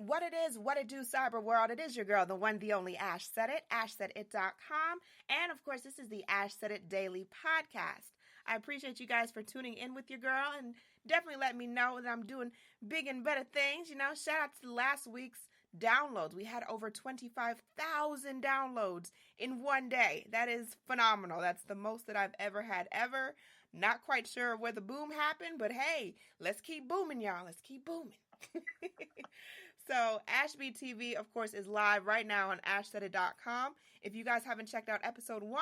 What it is, what it do, cyber world. It is your girl, the one, the only Ash Said It, ashsaidit.com. And of course, this is the Ash Said It Daily Podcast. I appreciate you guys for tuning in with your girl and definitely let me know that I'm doing big and better things. Shout out to last week's downloads. We had over 25,000 downloads in one day. That is phenomenal. That's the most that I've ever had ever. Not quite sure where the boom happened, but hey, let's keep booming, y'all. Let's keep booming. So Ashby TV, of course, is live right now on ashsaidit.com. If you guys haven't checked out episode 1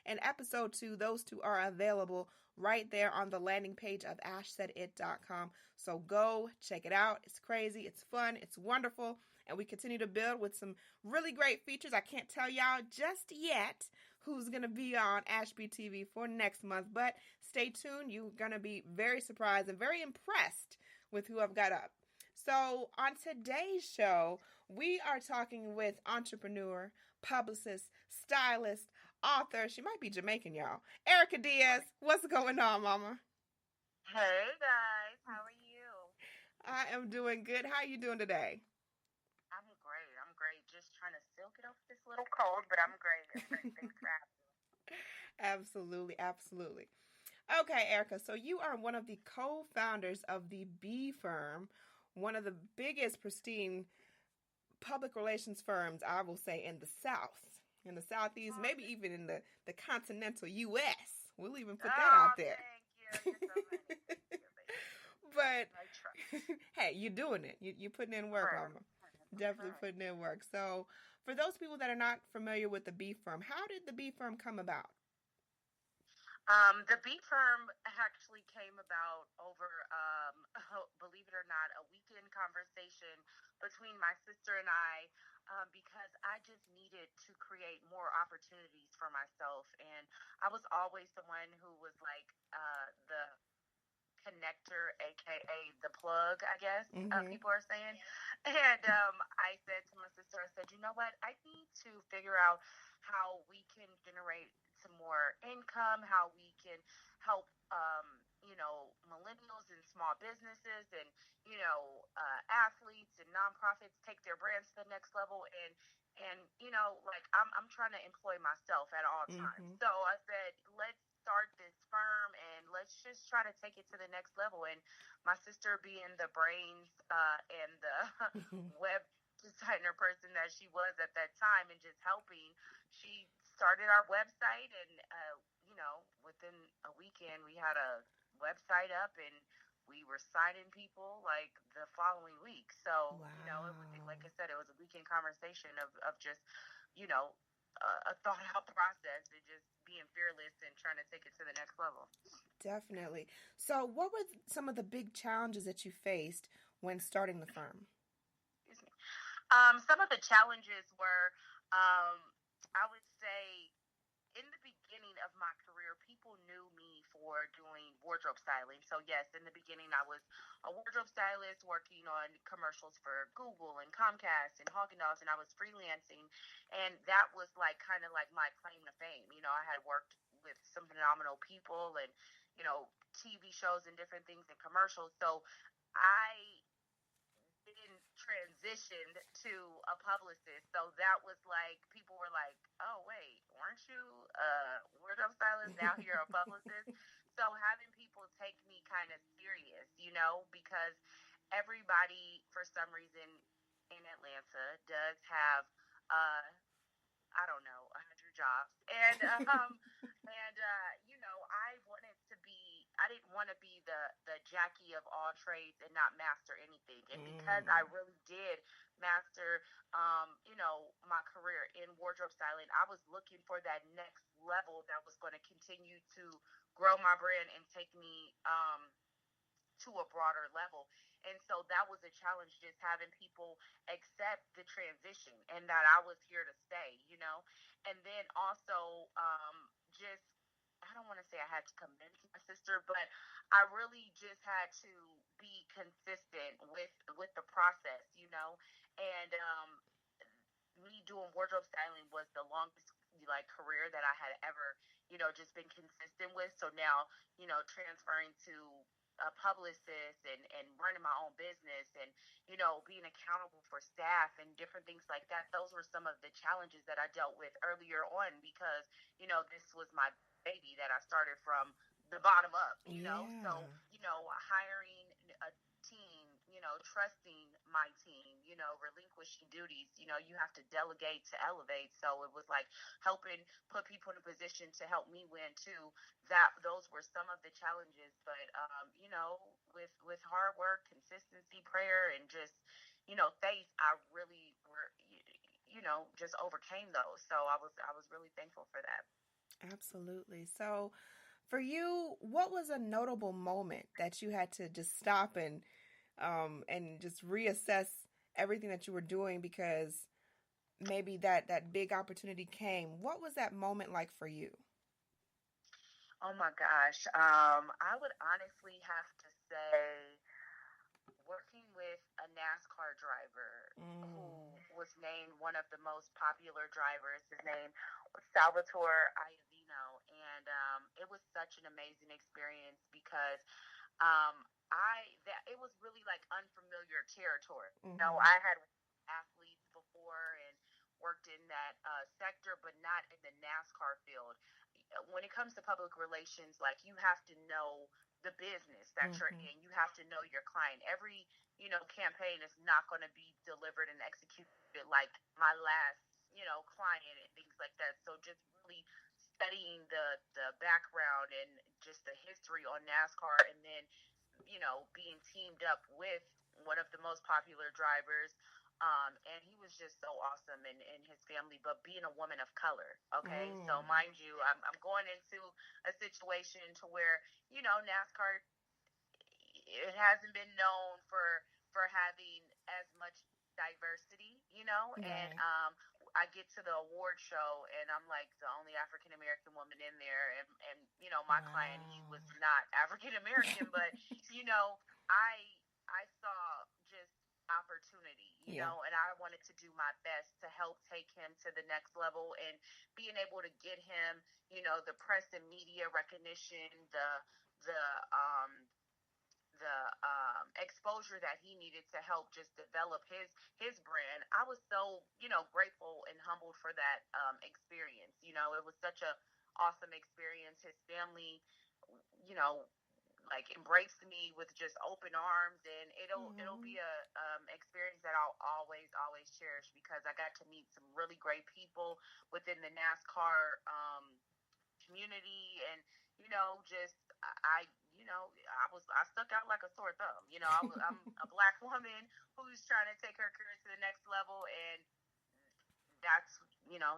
and episode 2, those two are available right there on the landing page of ashsaidit.com. So go check it out. It's crazy. It's fun. It's wonderful. And we continue to build with some really great features. I can't tell y'all just yet who's going to be on Ashby TV for next month, but stay tuned. You're going to be very surprised and very impressed with who I've got up. So on today's show, we are talking with entrepreneur, publicist, stylist, author. She might be Jamaican, y'all. Erica Diaz. What's going on, mama? Hey, guys. How are you? I am doing good. How are you doing today? I'm great. Just trying to silk it off this little cold, but I'm great. Thanks for having me. Absolutely. Okay, Erica. So you are one of the co-founders of the B Firm, one of the biggest pristine public relations firms, I will say, in the South, in the Southeast, maybe even in the continental U.S. We'll even put that out there. Thank you. You're so But, I try. hey, you're doing it. You're putting in work, mama. Definitely putting in work. So, for those people that are not familiar with the B Firm, how did the B Firm come about? The B Firm actually came about over, believe it or not, a weekend conversation between my sister and I, because I just needed to create more opportunities for myself. And I was always the one who was like the connector, aka the plug, I guess people are saying. And I said to my sister, I said, you know what? I need to figure out how we can generate some more income, how we can help, millennials and small businesses and, athletes and nonprofits take their brands to the next level. And like I'm trying to employ myself at all times. So I said, let's start this firm and let's just try to take it to the next level. And my sister, being the brains and the web designer person that she was at that time and just helping, she started our website. And within a weekend we had a website up and we were signing people like the following week. So wow. Like I said, it was a weekend conversation of just a thought out process and just being fearless and trying to take it to the next level. Definitely. So what were some of the big challenges that you faced when starting the firm? Excuse me. Some of the challenges were, I would say, in the beginning of my career, people knew me for doing wardrobe styling. So yes, in the beginning, I was a wardrobe stylist working on commercials for Google and Comcast and Haagen-Dazs, and I was freelancing. And that was like kind of like my claim to fame. I had worked with some phenomenal people and, TV shows and different things and commercials. So I then transitioned to a publicist. So that was like, people were like, oh, wait, weren't you a wardrobe stylist? Now you're a publicist. So having people take me kind of serious, because everybody, for some reason, in Atlanta does have, I don't know, 100 jobs. And, I didn't want to be the Jackie of all trades and not master anything. And because I really did master, my career in wardrobe styling, I was looking for that next level that was going to continue to grow my brand and take me, to a broader level. And so that was a challenge, just having people accept the transition and that I was here to stay, And then also, just, I don't want to say I had to convince my sister, but I really just had to be consistent with the process, And me doing wardrobe styling was the longest career that I had ever, just been consistent with. So now, transferring to a publicist and running my own business and, being accountable for staff and different things like that, those were some of the challenges that I dealt with earlier on because, this was my baby that I started from the bottom up, so, Yeah. hiring a team, trusting my team, relinquishing duties, you have to delegate to elevate. So it was like helping put people in a position to help me win too. That those were some of the challenges, but with hard work, consistency, prayer, and just faith, I really were just overcame those. So I was really thankful for that. Absolutely. So, for you, what was a notable moment that you had to just stop and just reassess everything that you were doing because maybe that big opportunity came? What was that moment like for you? Oh my gosh. I would honestly have to say working with a NASCAR driver who Mm, was named one of the most popular drivers. His name was Salvatore Iovino, and it was such an amazing experience because it was really like unfamiliar territory. mm-hmm. I had athletes before and worked in that sector, but not in the NASCAR field. When it comes to public relations, like you have to know the business that you're Mm-hmm. in. You have to know your client. Every campaign is not going to be delivered and executed like my last client and things like that. So just really studying the background and just the history on NASCAR, and then being teamed up with one of the most popular drivers. And he was just so awesome and his family, but being a woman of color. Okay. So Mm, mind you, I'm going into a situation to where, NASCAR, it hasn't been known for having as much diversity, and right. I get to the award show and I'm like the only African American woman in there, and my client, he was Wow. not African American, but you know I I saw just opportunity, Yeah. and I wanted to do my best to help take him to the next level and being able to get him, the press and media recognition, the um exposure that he needed to help just develop his brand. I was so grateful and humbled for that experience. It was such a awesome experience. His family, you know, like embraced me with just open arms, and it'll Mm, be a experience that I'll always cherish because I got to meet some really great people within the NASCAR community, and just I stuck out like a sore thumb. I'm a black woman who's trying to take her career to the next level, and that's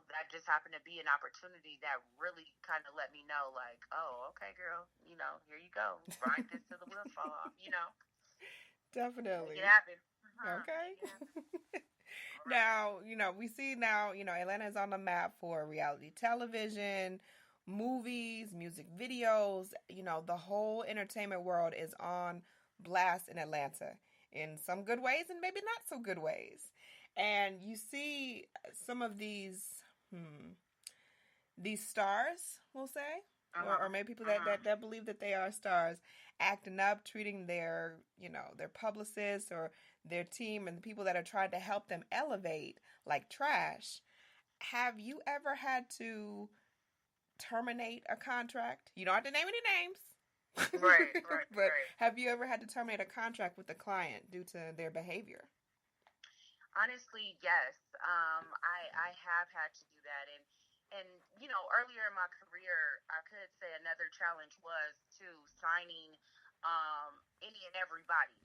that just happened to be an opportunity that really kind of let me know, like, oh, okay, girl, here you go, ride this till the wheels fall off. Make it definitely. happen. Okay. Make it happen. All right. Now, we see now, Atlanta is on the map for reality television, movies, music videos. The whole entertainment world is on blast in Atlanta in some good ways and maybe not so good ways. And you see some of hmm, these stars, we'll say, or maybe people that, Uh-huh. that believe that they are stars, acting up, treating their publicists or their team and the people that are trying to help them elevate like trash. Have you ever had to terminate a contract? You don't have to name any names. Right, right, But right. have you ever had to terminate a contract with a client due to their behavior? Honestly, yes. I have had to do that, and earlier in my career, I could say another challenge was to signing any and everybody.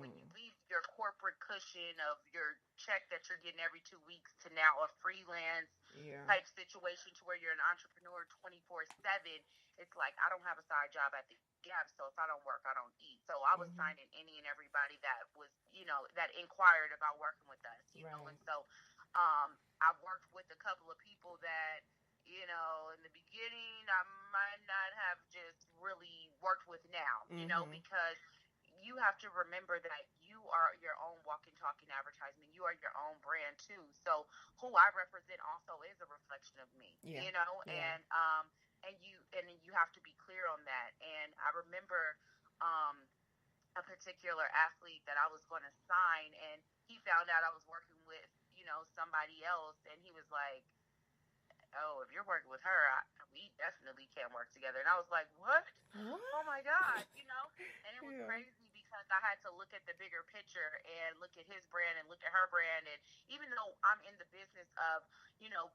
When you Mm, leave your corporate cushion of your check that you're getting every 2 weeks to now a freelance yeah. type situation to where you're an entrepreneur 24/7, it's like I don't have a side job at the Gap, so if I don't work, I don't eat. So I was Hmm. signing any and everybody that was, that inquired about working with us, and Right. so I've worked with a couple of people that, in the beginning I might not have just really worked with now, Hmm. because you have to remember that you are your own walking, talking advertisement. You are your own brand too. So who I represent also is a reflection of me, Yeah. Yeah. and you have to be clear on that. And I remember a particular athlete that I was going to sign, and he found out I was working with, somebody else, and he was like, "Oh, if you're working with her, we definitely can't work together." And I was like, "What? What? Oh my God, And it was Yeah. crazy because I had to look at the bigger picture and look at his brand and look at her brand. And even though I'm in the business of,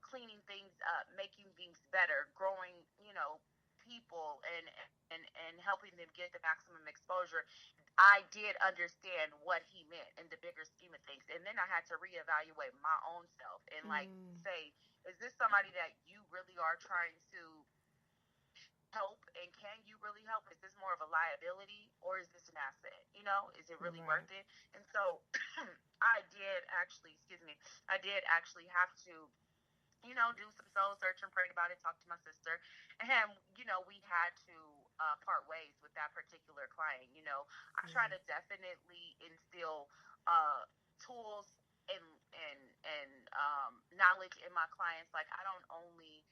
cleaning things up, making things better, growing, people and helping them get the maximum exposure, I did understand what he meant in the bigger scheme of things. And then I had to reevaluate my own self and like Mm. say, is this somebody that you really are trying to help, and can you really help? Is this more of a liability or is this an asset? Is it really Right. worth it? And so I did actually, excuse me, I did actually have to, do some soul search and pray about it, talk to my sister. And, we had to part ways with that particular client. I try Yeah. to definitely instill tools and knowledge in my clients. Like, I don't only,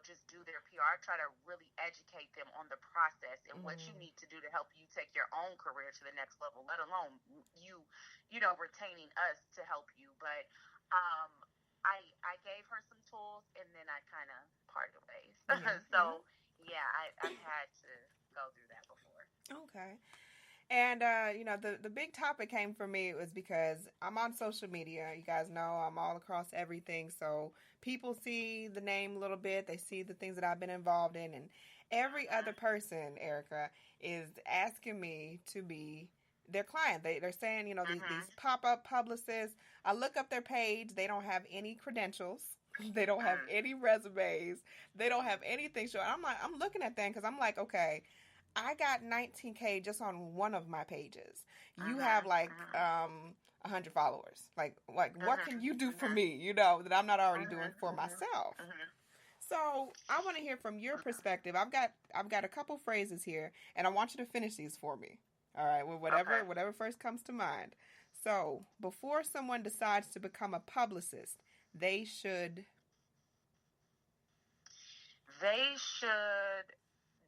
just do their PR. I try to really educate them on the process and what you Mm. need to do to help you take your own career to the next level, let alone you, retaining us to help you. But um, I gave her some tools, and then I kind of parted ways. Yeah. Yeah. So yeah, I've had to go through that before. Okay. And the big topic came for me was because I'm on social media. You guys know I'm all across everything, so people see the name a little bit. They see the things that I've been involved in, and every other Mhm. person, Erica, is asking me to be their client. They're saying, these Mhm. pop up publicists. I look up their page. They don't have any credentials. They don't have Mhm. any resumes. They don't have anything showing. I'm looking at them because I'm like, okay, I got 19K just on one of my pages. You have Mhm. like Mhm. 100 followers. Like what Mhm. can you do for Mhm. me, that I'm not already doing Mhm. for Mhm. myself? Mhm. So, I want to hear from your Mhm. perspective. I've got a couple phrases here and I want you to finish these for me. All right, well Okay. whatever first comes to mind. So, before someone decides to become a publicist, they should. They should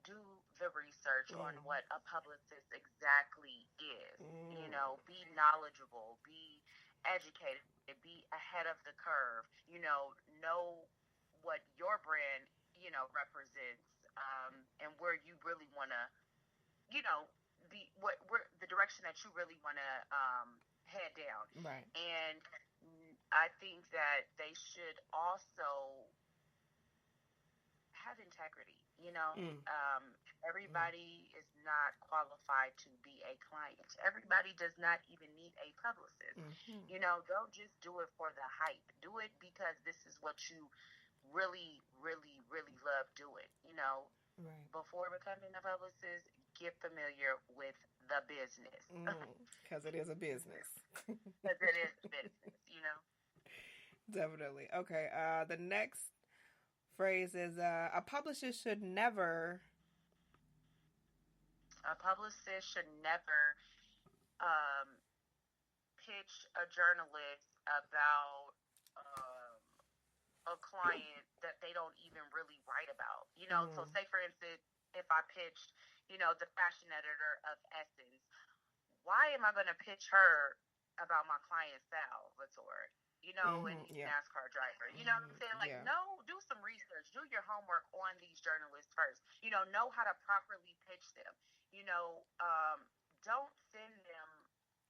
do the research on Mm, what a publicist exactly is. mm, Be knowledgeable, be educated, be ahead of the curve. Know what your brand, represents, and where you really want to, you know, the direction that you really want to head down. right. And I think that they should also have integrity. Mm, mm, Everybody is not qualified to be a client. Everybody does not even need a publicist. mm-hmm. Don't just do it for the hype. Do it because this is what you really, really, really love doing. Right. Before becoming a publicist, get familiar with the business Because it is a business. because it is business. Definitely. Okay. The next phrase is a publisher should never. A publicist should never um, pitch a journalist about a client that they don't even really write about. So Mm, say for instance, if I pitched, the fashion editor of Essence, why am I going to pitch her about my client Salvatore? And mm-hmm. he's a Yeah. NASCAR driver. You know what I'm Mm, saying? Like, yeah. no, do some research, do your homework on these journalists first. Know how to properly pitch them. Don't send them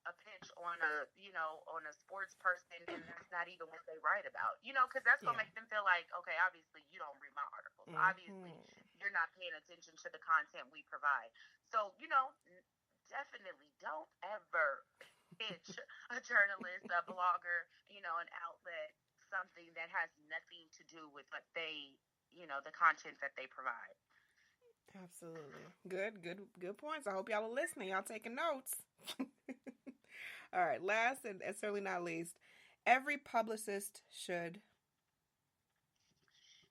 a pitch on a sports person, and that's not even what they write about. Because that's gonna Yeah. make them feel like, okay, obviously you don't read my articles. Obviously Mm-hmm. you're not paying attention to the content we provide. So definitely don't ever pitch a journalist, a blogger, an outlet, something that has nothing to do with what they, the content that they provide. Absolutely. Good points. I hope y'all are listening. Y'all taking notes. All right. Last and certainly not least, every publicist should.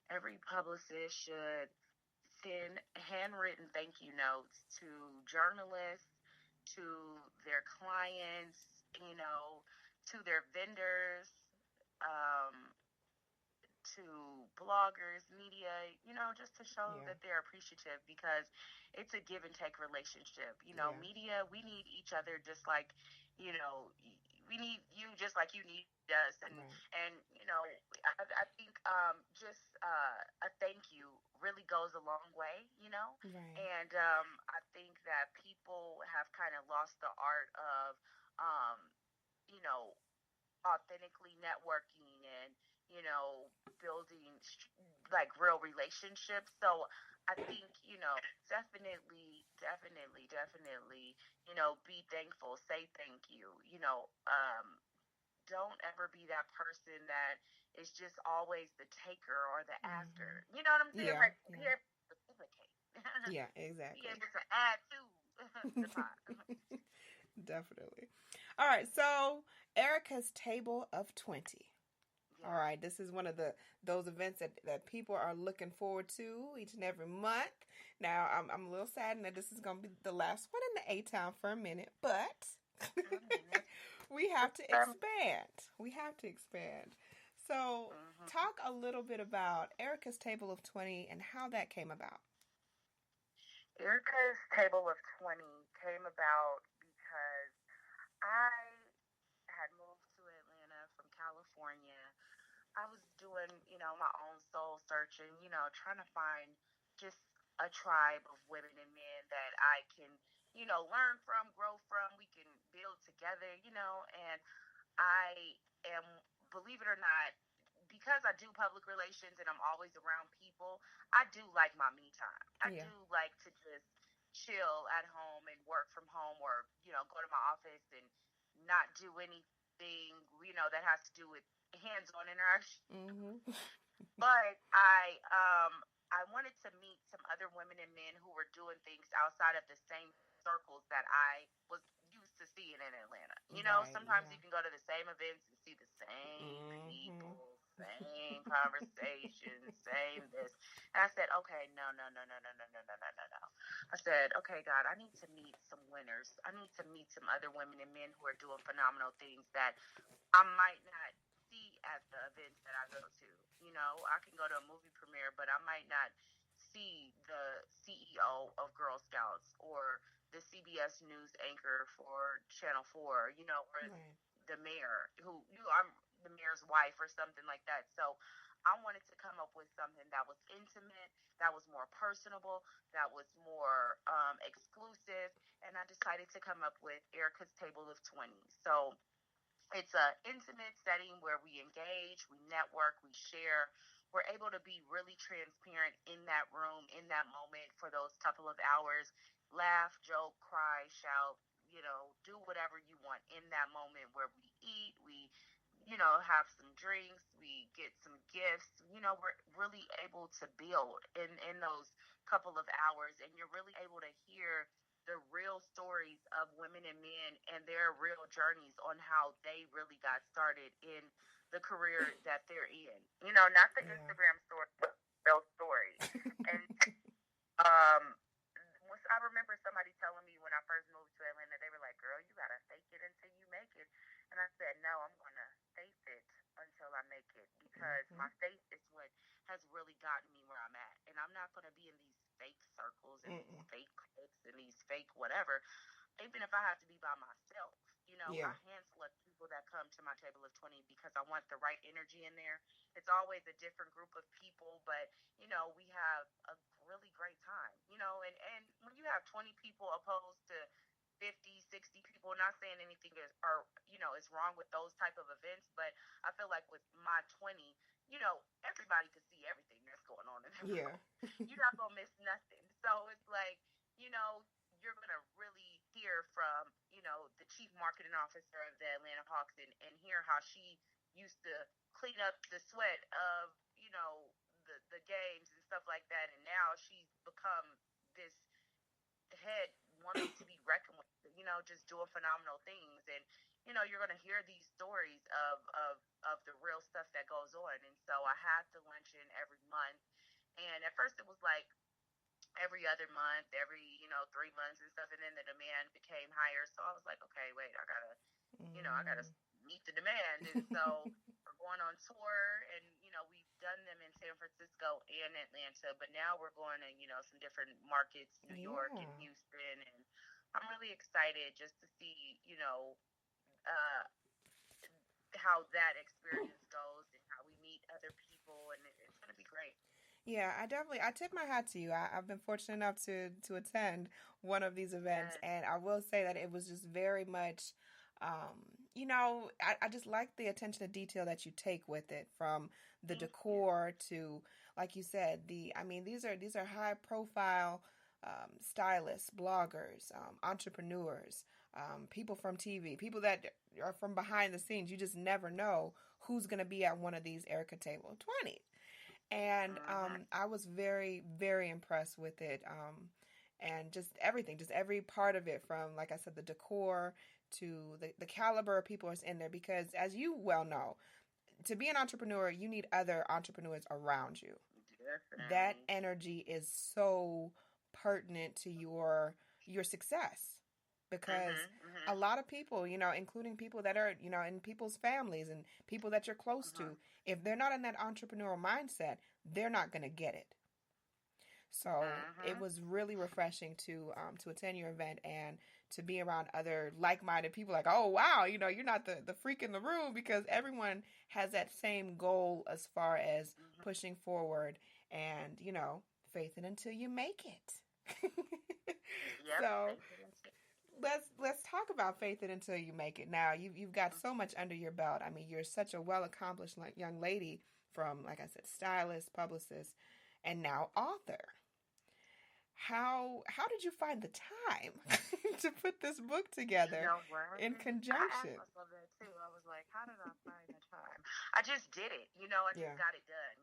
Every publicist should send handwritten thank you notes to journalists, to their clients, to their vendors, um, to bloggers, media, just to show Yeah. that they're appreciative, because it's a give and take relationship. Yeah. Media, we need each other just like, we need you just like you need us. Right. And I think just a thank you really goes a long way. Right. And I think that people have kind of lost the art of, um, you know, authentically networking and building like real relationships. So I think definitely be thankful, say thank you. Don't ever be that person that is just always the taker or the Mm-hmm. asker. You know what I'm saying? Yeah. Like, be Yeah. able to reciprocate. Yeah. Be Exactly. able to add to the pot. Definitely. All right. So Erica's table of 20. All Yeah. right, this is one of those events that people are looking forward to each and every month. Now, I'm a little saddened that this is going to be the last one in the A Town for a minute, but I mean, we have to um, expand. We have to expand. So, mhm. talk a little bit about Erica's Table of 20 and how that came about. Erica's Table of 20 came about because I had moved to Atlanta from California. I was doing, my own soul searching, trying to find just a tribe of women and men that I can, learn from, grow from, we can build together, and I am, believe it or not, because I do public relations and I'm always around people, I do like my me time. I Yeah. do like to just chill at home and work from home, or, go to my office and not do anything, that has to do with hands on interaction. Mm-hmm. But I wanted to meet some other women and men who were doing things outside of the same circles that I was used to seeing in Atlanta. Right. Sometimes Yeah. you can go to the same events and see the same Mm-hmm. people, same conversations, same this. And I said, okay, no, no, no, no, no, no, no, no, no, no, no. I said, okay, God, I need to meet some winners. I need to meet some other women and men who are doing phenomenal things that I might not see at the events that I go to. I can go to a movie premiere, but I might not see the CEO of Girl Scouts or the CBS News anchor for Channel 4, or Right. the mayor who I'm the mayor's wife or something like that. So I wanted to come up with something that was intimate, that was more personable, that was more exclusive, and I decided to come up with Erica's Table of 20. So it's an intimate setting where we engage, we network, we share. We're able to be really transparent in that room, in that moment for those couple of hours. Laugh, joke, cry, shout, do whatever you want in that moment where we eat, we, have some drinks, we get some gifts. We're really able to build in those couple of hours, and you're really able to hear the real stories of women and men and their real journeys on how they really got started in the career that they're in. Not the Yeah. Instagram story, but those stories. And um, I remember somebody telling me when I first moved to Atlanta, they were like, "Girl, you gotta fake it until you make it." And I said, "No, I'm gonna face it until I make it, because Mm-hmm. my faith is what has really gotten me where I'm at. And I'm not gonna be in these fake circles and these Mm-mm. fake cliques and these fake whatever, even if I have to be by myself. Yeah. I hand select people that come to my table of 20 because I want the right energy in there. It's always a different group of people, but, we have a really great time, and when you have 20 people opposed to 50, 60 people, not saying anything is wrong with those type of events, but I feel like with my 20, everybody could see everything that's going on in the Yeah. room. You're not going to miss nothing. So it's like, you know, you're going to really hear from, the chief marketing officer of the Atlanta Hawks, and hear how she used to clean up the sweat of, the games and stuff like that. And now she's become this head woman to be reckoned with, just doing phenomenal things. And, you're going to hear these stories of the real stuff that goes on. And so I had the luncheon every month. And at first it was like every other month, every, 3 months and stuff. And then the demand became higher. So I was like, okay, wait, I gotta Mm. meet the demand. And so we're going on tour, and we've done them in San Francisco and Atlanta, but now we're going to, some different markets, New York and Yeah. Houston, and I'm really excited just to see, uh, how that experience goes and how we meet other people, and it's going to be great. Yeah, I tip my hat to you. I've been fortunate enough to attend one of these events, Yes. and I will say that it was just very much, um, I just like the attention to detail that you take with it, from the Thank you. decor to, like you said, these are high profile stylists, bloggers, entrepreneurs, people from TV, people that are from behind the scenes. You just never know who's going to be at one of these Erica Table 20. And Mm-hmm. I was very, very impressed with it. And just everything, just every part of it, from, like I said, the decor to the caliber of people is in there. Because, as you well know, to be an entrepreneur, you need other entrepreneurs around you. That Definitely. energy is so pertinent to your success, because Mhm. a Mhm. lot of people, including people that are, in people's families and people that you're close Mhm. to, if they're not in that entrepreneurial mindset, they're not going to get it. So it Mhm. was really refreshing to attend your event and to be around other like-minded people. Like, oh wow, you're not the freak in the room, because everyone has that same goal as far as Mhm. pushing forward and faith it until you make it. Yep. So Thank you. That's it. let's talk about faith it until you make it. Now you've got so much under your belt. I mean, you're such a well accomplished young lady, from, like I said, stylist, publicist, and now author. How did you find the time to put this book You together know what? in I asked conjunction? myself that too. I was like, how did I find the time? I just did it. I just Yeah. got it done.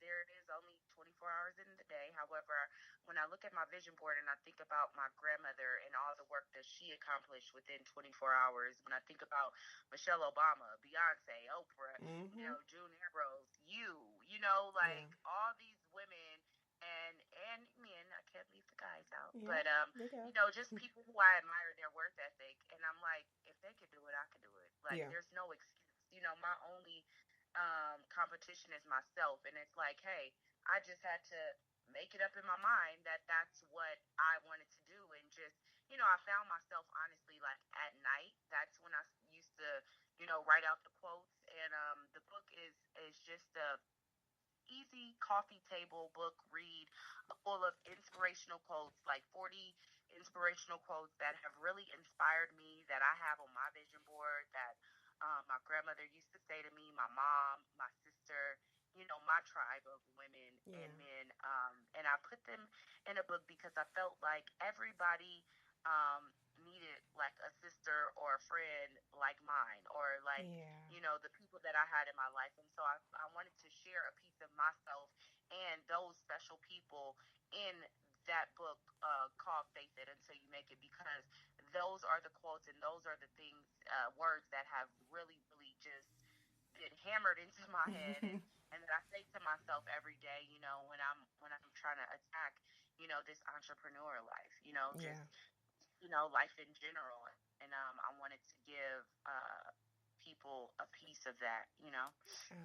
There is only 24 hours in the day. However, when I look at my vision board and I think about my grandmother and all the work that she accomplished within 24 hours, when I think about Michelle Obama, Beyonce, Oprah, Mhm. June Ambrose, Yeah. like all these women and men, I can't leave the guys out, Yeah. but They go. just people who I admire their work ethic. And I'm like, if they could do it, I could do it. Like, Yeah. there's no excuse. My only competition is myself. And it's like, hey, I just had to make it up in my mind that that's what I wanted to do. And just, I found myself honestly like at night. That's when I used to, write out the quotes. And the book is just a easy coffee table book read, full of inspirational quotes, like 40 inspirational quotes that have really inspired me, that I have on my vision board, that my grandmother used to say to me, my mom, my sister, my tribe of women and Yeah. men. And I put them in a book because I felt like everybody needed like a sister or a friend like mine, or like, Yeah. the people that I had in my life. And so I wanted to share a piece of myself and those special people in that book, called Faith It Until You Make It, because those are the quotes and those are the things, words that have really, really just been hammered into my head, and that I say to myself every day, when I'm trying to attack, this entrepreneur life, just, Yeah. life in general. And I wanted to give people a piece of that.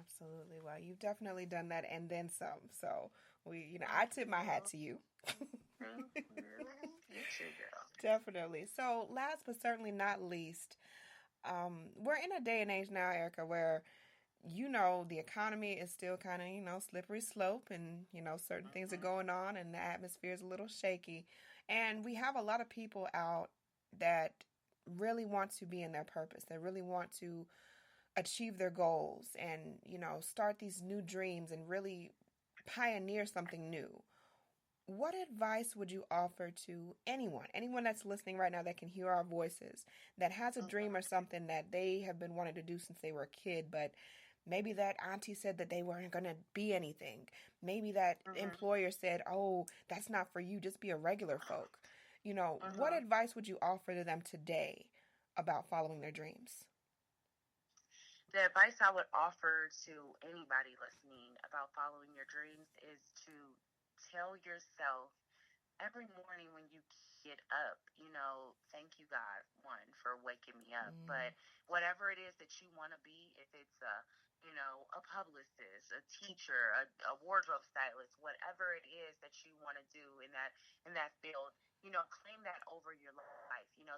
Absolutely. Well, you've definitely done that and then some. So I Thank tip my hat you. to you. Thank you. You too, girl. Definitely. So, last but certainly not least, we're in a day and age now, Erica, where the economy is still kind of slippery slope, and certain things are Mm-hmm. going on, and the atmosphere is a little shaky, and we have a lot of people out that really want to be in their purpose. They really want to achieve their goals, and start these new dreams and really pioneer something new. What advice would you offer to anyone that's listening right now, that can hear our voices, that has a dream or Mm-hmm. something that they have been wanting to do since they were a kid, but maybe that auntie said that they weren't going to be anything. Maybe that Mm-hmm. employer said, oh, that's not for you, just be a regular folk. What Mm-hmm. advice would you offer to them today about following their dreams? The advice I would offer to anybody listening about following your dreams is to tell yourself every morning when you get up. Thank you, God, one, for waking me up. Mm. But whatever it is that you want to be, if it's a publicist, a teacher, a wardrobe stylist, whatever it is that you want to do in that field, claim that over your life.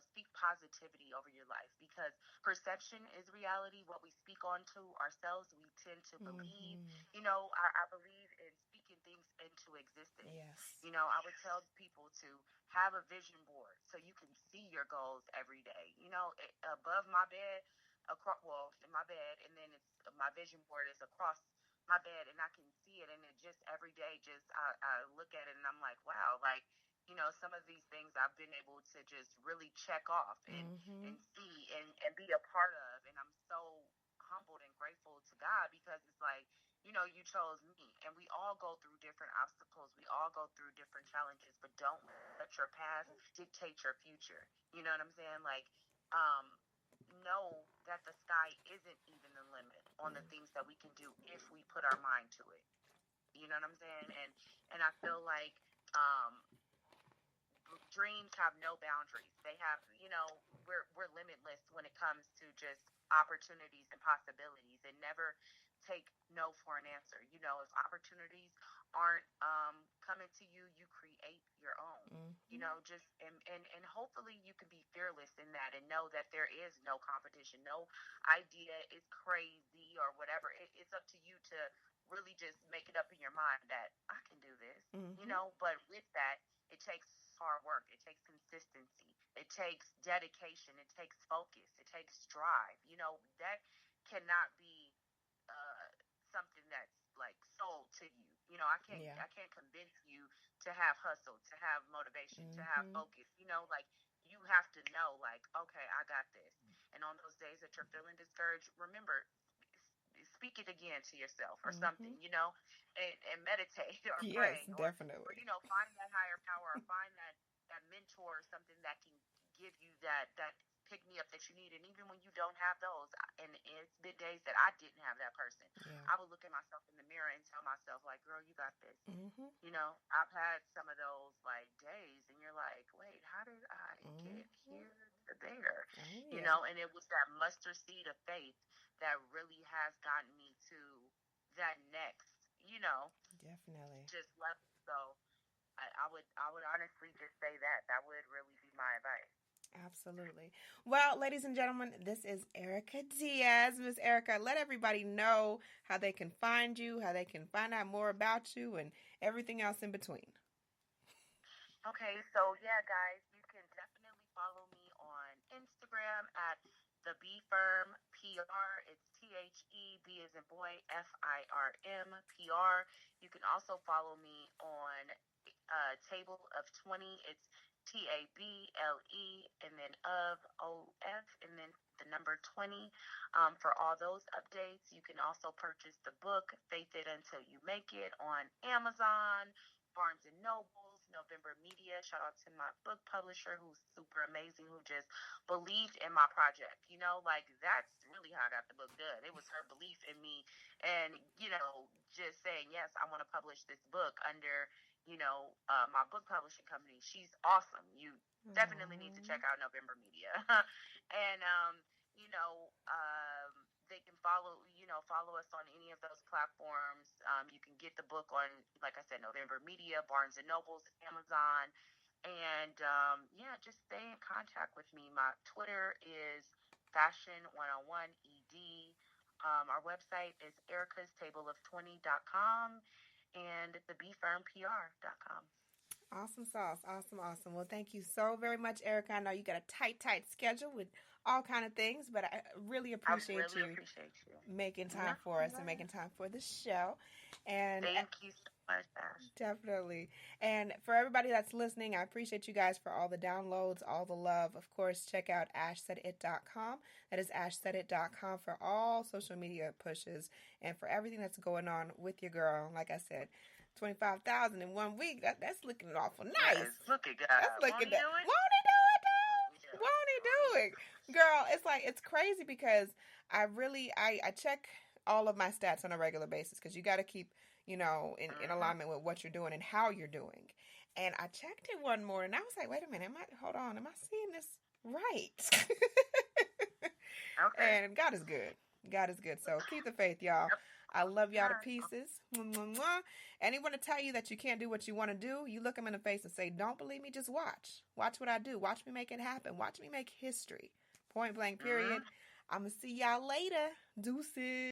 Speak positivity over your life, because perception is reality. What we speak onto ourselves, we tend to believe. Mm-hmm. I believe in speaking things into existence. Yes. I would tell people to have a vision board so you can see your goals every day. Above my bed, in my bed, and then it's my vision board is across my bed, and I can see it, and it just every day, just I look at it, and I'm like, wow, like some of these things I've been able to just really check off and see and be a part of, and I'm so humbled and grateful to God, because it's like, you chose me, and we all go through different obstacles, we all go through different challenges, but don't let your past dictate your future. You know what I'm saying? Like, um, know that the sky isn't even the limit on the things that we can do if we put our mind to it. You know what I'm saying? And I feel like um, dreams have no boundaries. They have, we're limitless when it comes to just opportunities and possibilities, and never take no for an answer. If opportunities aren't coming to you, you create your own. Just and hopefully you can be fearless in that, and know that there is no competition, no idea is crazy or whatever. It's up to you to really just make it up in your mind that I can do this. But with that, it takes hard work. It takes consistency. It takes dedication. It takes focus. It takes drive. That cannot be uh, something that's like sold to you. I can't. Yeah. I can't convince you to have hustle, to have motivation, to have focus. Like you have to know, like, okay, I got this. And on those days that you're feeling discouraged, remember, speak it again to yourself or something, and meditate or Yes, pray, or definitely. find that higher power, or find that mentor or something that can give you that pick me up that you need. And even when you don't have those, and it's been days that I didn't have that person, Yeah. I would look at myself in the mirror and tell myself, like, girl, you got this. Mm-hmm. I've had some of those like days, and you're like, wait, how did I get here to there? Oh, yeah. And it was that mustard seed of faith that really has gotten me to that next, Definitely. just level. So I would honestly just say that would really be my advice. Absolutely. Well, ladies and gentlemen, this is Erica Diaz. Miss Erica, let everybody know how they can find you, how they can find out more about you, and everything else in between. Okay, so yeah, guys, you can definitely follow me on Instagram at the B Firm PR. It's THEB as in boy, FIRM PR. You can also follow me on Table of 20. It's TABLE and then of and then the number 20 for all those updates. You can also purchase the book Faith It Until You Make It on Amazon, Barnes and Nobles, November Media. Shout out to my book publisher, who's super amazing, who just believed in my project. Like that's really how I got the book done. It was her belief in me, and just saying, yes, I want to publish this book under my book publishing company. She's awesome. You definitely need to Aww. check out November Media. And you know, they can follow us on any of those platforms. You can get the book on, like I said, November Media, Barnes and Nobles, Amazon, and yeah, just stay in contact with me. My Twitter is fashion101ed. Our website is ericastableof20.com and thebfirmpr.com. Awesome sauce. Awesome, awesome. Well, thank you so very much, Erica. I know you got a tight schedule with all kind of things, but I really I appreciate really you appreciate you. making time No, for us and no. making time for the show. And Thank you so much, Ash. definitely. And for everybody that's listening, I appreciate you guys for all the downloads, all the love. Of course, check out ashsaidit.com. That is ashsaidit.com for all social media pushes and for everything that's going on with your girl. Like I said, 25,000 in 1 week. That's looking awful nice. Yes, look at That's God. looking Won't he that. do it? Won't he do it, Won't he dog? do it? Won't he Won't do he it? do it? Girl, it's crazy because I check all of my stats on a regular basis because you got to keep, in Mm-hmm. alignment with what you're doing and how you're doing. And I checked it one morning, and I was like, wait a minute, hold on, am I seeing this right? Okay. And God is good. God is good. So keep the faith, y'all. Yep. I love y'all to Alright. pieces. Mwah, mwah, mwah. Anyone to tell you that you can't do what you want to do, you look them in the face and say, don't believe me, just watch. Watch what I do. Watch me make it happen. Watch me make history. Point blank, period. I'm going to see y'all later. Deuces.